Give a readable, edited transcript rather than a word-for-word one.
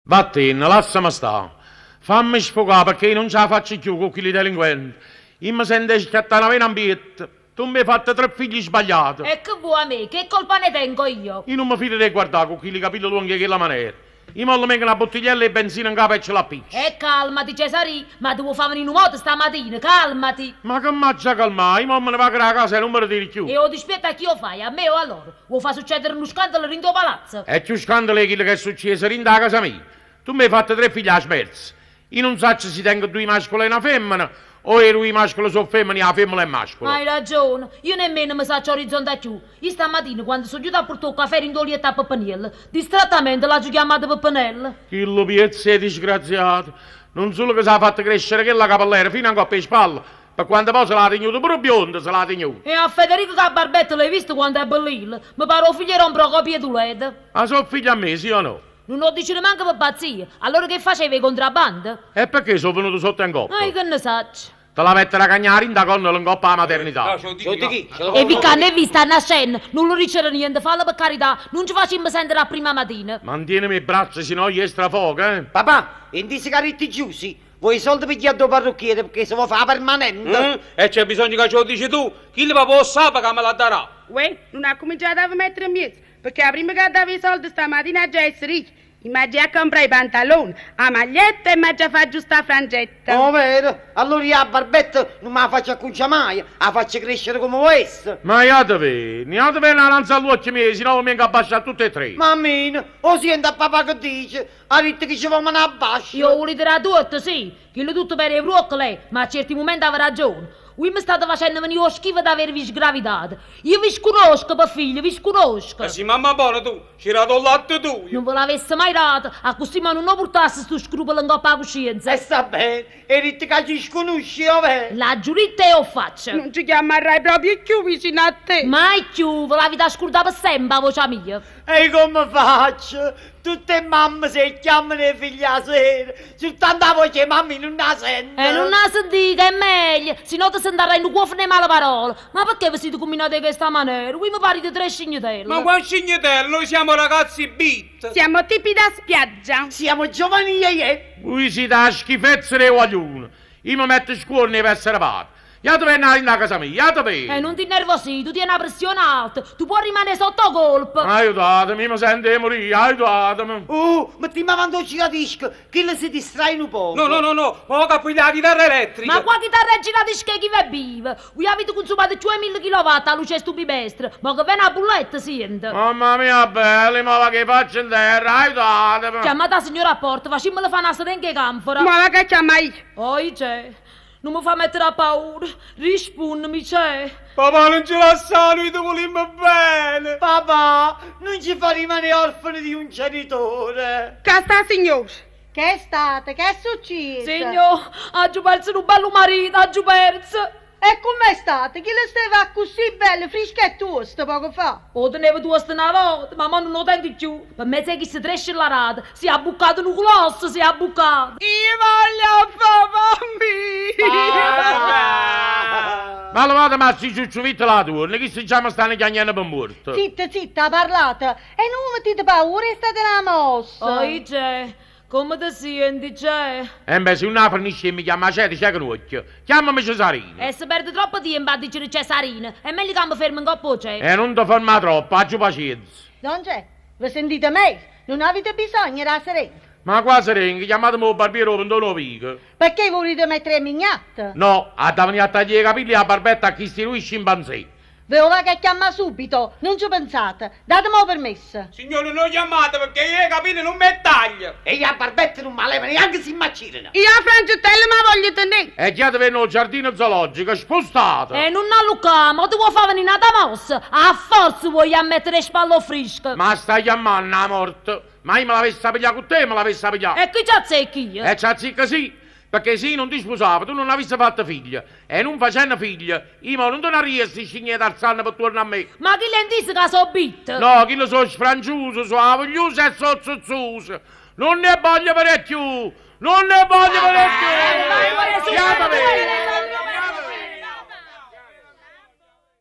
Vattene, lasciami stare. Fammi sfogare perché io non ce la faccio più con quelli delinquenti. Io mi sento scattare una vena ambiente. Tu mi hai fatto 3 figli sbagliati. E che vuoi a me? Che colpa ne tengo io? Io non mi fido di guardare con quelli capelli lunghi che quella maniera. Io mollo mica una bottigliella di benzina in capo e ce la piccio. E calmati Cesari, ma devo fare venire un moto stamattina, calmati. Ma che m'aggia calmare? Io me ne vado a casa e non me ne dire più. E o dispietta a chi lo fai, a me o a loro? Vuoi far succedere uno scandalo in tuo palazzo? È più scandalo quello che è successo in da casa mia. Tu mi hai fatto 3 figli a smerzi. Io non so se si tengono 2 mascoli e una femmina, o ero i mascoli sono femmine e la femmina è mascolo. Hai ragione, io nemmeno mi saccio orizzonte più. Io stamattina quando sono giunta a portare un caffè in dolietta a Peppanella, distrattamente l'ho chiamata Peppanella. Che lo piezza è disgraziato. Non solo che si è fatto crescere quella capellera fino a un coppa di spalla, per quando poi se l'ha tenuto pure bionda, se l'ha tenuto. E a Federico che a barbetta l'hai visto quando è bellino? Mi pare un figliere un Procopio tu led. Ma sono figli a me, sì o no? Non lo dici neanche per pazzia. Allora che facevi contrabbando? E perché sono venuto sotto in coppa? Che ne sacci? Te la mettere a cagnare in da con in coppa alla maternità. E vi canne vista a scena, non lo dicere niente, fallo per carità, non ci facciamo sentere a prima mattina. Mantienimi i bracci, sennò gli strafoco, eh? Papà, in di sigaretti chiusi, vuoi i soldi per chiedere al parrucchiere perché se vuoi fare permanente? E c'è bisogno che ce lo dici tu, chi le papà sa che me la darà. Uè, non ha cominciato a mettere in mezzo, perché la prima che dava i soldi stamattina già essere ricchi. Immagina a comprare i pantaloni, la maglietta e immagina a fare giusta la frangetta. Oh, vero? Allora io a barbetta non me la faccio acconciare mai, la faccio crescere come questa. Ma iate una lanza all'occhio mio, sennò mi abbascia tutte e 3. Mammina, o senti a papà che dice, a ritte che ci fa una abbascia. Io volete da tutto, sì, che lo tutto per i broccoli, ma a certi momenti aveva ragione. Voi mi state facendo venire lo schifo di avervi sgravidato. Io vi sconosco, per figlio, vi sconosco. Sì, mamma buona tu, ci hai dato il latte tu. Non ve l'avesse mai dato, a così ma non lo portasse sto scrupolo in coppa a coscienza. E sta bene, e ritte che ci sconosci, oh, vero? La giuritta io faccio. Non ci chiamerai proprio più vicino a te. Mai più, ve l'avete ascoltata per sempre, voce mia. E come faccio? Tutte mamme si chiamano i figli a sera, soltanto la voce mamma non la sento. E non la sentite, è meglio, se no ti sentirai in cuoco né male parole. Ma perché vi siete combinati in questa maniera? Voi mi parete 3 scignatelli. Ma qua scignatello, noi siamo ragazzi beat. Siamo tipi da spiaggia. Siamo giovani e Voi siete a schifezze dei guaglioni. Io mi metto scuola per essere padre. Io devo andare in casa mia, io devo. Non ti innervosì, tu tieni una pressione alta, tu puoi rimanere sotto colpo. Aiutatemi, mi sento di morire, aiutatemi. Oh, mettiamo avanti il giradisco, che le si distrae un po'. No, ma ho capito la chitarra elettrica. Ma qua chitarra è girata che chi è viva? Voi avete consumato 2000 kW a luce stupibestra, ma che viene a bulletta, sente. Mamma mia, belli, ma che faccio in terra, aiutatemi. Chiamata la signora a porta, facciamola fare una serenga canfora. Ma la che chiamai? Poi c'è. Non mi fa mettere a paura, rispunnami, c'è. Papà non ce la sa, noi ti vogliamo bene. Papà, non ci fa rimanere orfani di un genitore. Che sta signore? Che è stato? Che è successo? Signor, ha perso un bello marito, ha perso. E com'è stato? Chi le stava così bello, frischettosto poco fa? O tenevo due una volta, ma non lo tengo più. Per me sai che si tresce la rata, si è bucato un colosso, si è bucato. Io voglio papà. Ma levate ma si ciucciuvite la turna, che si chiama stanno chiagnando per morto. Zitta, zitta, ha parlato. E non mettete paura, è stata una mossa. Poi c'è, come ti senti, c'è? E beh, se una fornisce mi chiama Ceti, c'è che occhio. Chiamami Cesarino. E se perde troppo tempo a dire Cesarina, è meglio che mi fermo in coppa c'è. E non ti ferma troppo, aggiù pazienza. Non c'è. Vi sentite meglio? Non avete bisogno della serena. Ma qua serenghi, chiamatemi il barbiere per un vico. Perché volete mettere mignata? No, a venire a tagliare i capelli a barbetta a chi sti lui scimpanzé. Ve lo va che chiama subito, non ci pensate. Datemi permesso. Signore, non chiamate perché io capite non mi taglio. E gli a barbette non mi leva neanche si immacinano. Io a Frangettello ma voglio tenere. E chiedete nel giardino zoologico, spostate. E non allucamo, tu vuoi fare venire una mossa? A forza vuoi mettere spallo fresco. Ma stai chiamando la morte. Ma io me l'avessi pigliato con te, me l'avessi pigliato. E chi ci azzecchi? E ci azzecca sì. Perché se non ti sposavo, tu non avessi fatto figlia. E non facendo figlia, io non te ne riesco a scignare d'alzarne per tornare a me. Ma chi le dice che sono bit? No, chi lo so sfranciuso, so avoglioso e so zozzoso. Non ne voglio parecchio. Non ne voglio parecchio. Chiamami!